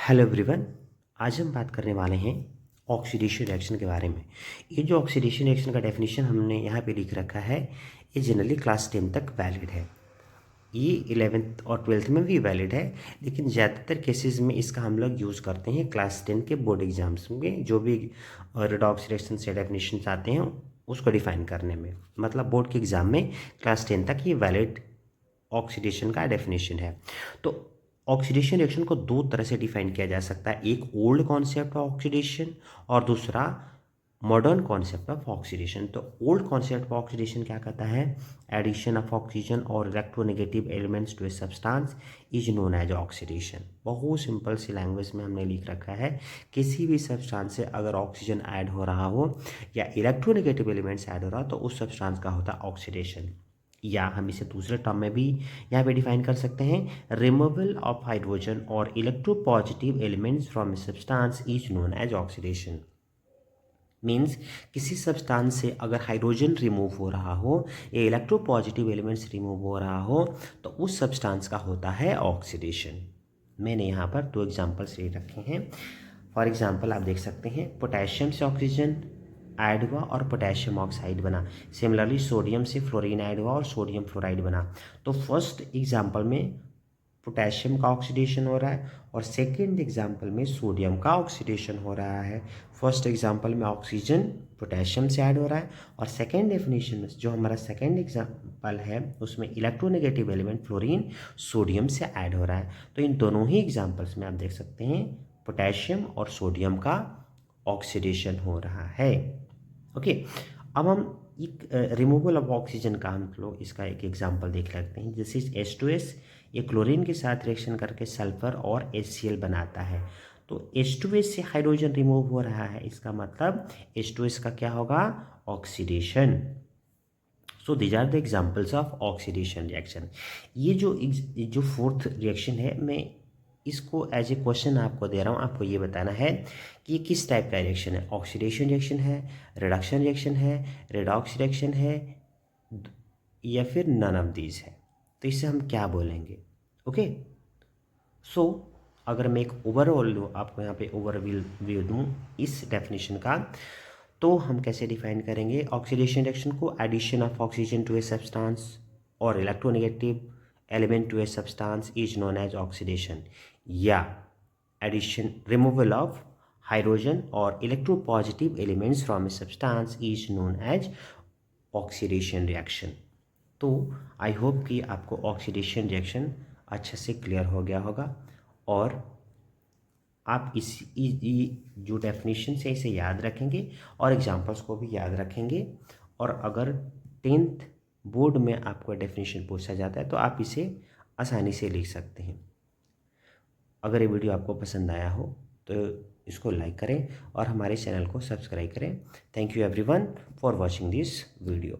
Hello everyone. आज हम बात करने वाले हैं ऑक्सीडेशन रिएक्शन के बारे में। ये जो ऑक्सीडेशन रिएक्शन का डेफिनेशन हमने यहाँ पे लिख रखा है, ये जनरली क्लास 10 तक वैलिड है। ये 11th और 12th में भी वैलिड है, लेकिन ज़्यादातर केसेस में इसका हम लोग यूज़ करते हैं क्लास 10 के बोर्ड एग्जाम्स में। जो भी रेडॉक्स रिएक्शन से डेफिनेशन आते हैं उसको डिफाइन करने में, मतलब बोर्ड के एग्ज़ाम में क्लास 10 तक ये वैलिड ऑक्सीडेशन का डेफिनेशन है। तो ऑक्सीडेशन रिएक्शन को दो तरह से डिफाइन किया जा सकता है, एक ओल्ड कॉन्सेप्ट ऑफ ऑक्सीडेशन और दूसरा मॉडर्न कॉन्सेप्ट ऑफ ऑक्सीडेशन। तो ओल्ड कॉन्सेप्ट ऑफ ऑक्सीडेशन क्या कहता है? एडिशन ऑफ ऑक्सीजन और electronegative elements to a substance is known as oxidation. बहुत सिंपल सी लैंग्वेज में हमने लिख रखा है, किसी भी सब्सटेंस से अगर ऑक्सीजन ऐड हो रहा हो या इलेक्ट्रोनेगेटिव एलिमेंट्स ऐड हो रहा हो तो उस सब्सटेंस का होता है ऑक्सीडेशन। या हम इसे दूसरे टर्म में भी यहाँ पे डिफाइन कर सकते हैं, रिमूवल ऑफ हाइड्रोजन और electropositive elements from a substance is known as oxidation. Means किसी सब्सटेंस से अगर हाइड्रोजन रिमूव हो रहा हो या इलेक्ट्रोपॉजिटिव एलिमेंट्स रिमूव हो रहा हो तो उस सब्सटेंस का होता है ऑक्सीडेशन। मैंने यहाँ पर दो एग्जांपल्स ले रखे हैं। फॉर एग्जांपल आप देख सकते हैं, पोटेशियम से ऑक्सीजन ऐड हुआ और पोटेशियम ऑक्साइड बना। सिमिलरली सोडियम से फ्लोरीन ऐड हुआ और सोडियम फ्लोराइड बना। तो फर्स्ट एग्जांपल में पोटेशियम का ऑक्सीडेशन हो रहा है और सेकेंड एग्जाम्पल में सोडियम का ऑक्सीडेशन हो रहा है। फर्स्ट एग्जाम्पल में ऑक्सीजन पोटेशियम से ऐड हो रहा है और सेकेंड डेफिनेशन में जो हमारा सेकेंड एग्जाम्पल है उसमें इलेक्ट्रोनेगेटिव एलिमेंट फ्लोरीन सोडियम से ऐड हो रहा है। तो इन दोनों ही एग्जाम्पल्स में आप देख सकते हैं पोटेशियम और सोडियम का ऑक्सीडेशन हो रहा है। ओके, अब हम एक रिमूवल ऑफ ऑक्सीजन का हम लोग इसका एक एग्जांपल देख लेते हैं। जैसे H2S ये क्लोरीन के साथ रिएक्शन करके सल्फर और HCl बनाता है। तो H2S से हाइड्रोजन रिमूव हो रहा है, इसका मतलब H2S का क्या होगा? Oxidation. So these are the examples of oxidation reaction. ये जो फोर्थ रिएक्शन है, मैं इसको एज ए क्वेश्चन आपको दे रहा हूँ। आपको ये बताना है कि ये किस टाइप का रिएक्शन है, ऑक्सीडेशन रिएक्शन है, रिडक्शन रिएक्शन है, रेडॉक्स रिएक्शन है या फिर नन ऑफ दीज है। तो इससे हम क्या बोलेंगे? ओके, सो अगर मैं एक ओवरऑल आपको यहाँ पे ओवरव्यू दूँ इस डेफिनेशन का, तो हम कैसे डिफाइन करेंगे ऑक्सीडेशन रिएक्शन को? Addition of oxygen to a substance और electronegative element to a substance is known as oxidation, या एडिशन रिमूवल ऑफ हाइड्रोजन और electropositive elements from a substance is known as oxidation reaction. तो I hope कि आपको oxidation reaction अच्छे से clear हो गया होगा और आप जो डेफिनेशन है इसे याद रखेंगे और एग्जांपल्स को भी याद रखेंगे। और अगर 10th बोर्ड में आपको डेफिनेशन पूछा जाता है तो आप इसे आसानी से लिख सकते हैं। अगर ये वीडियो आपको पसंद आया हो तो इसको लाइक करें और हमारे चैनल को सब्सक्राइब करें। Thank you everyone for watching this video.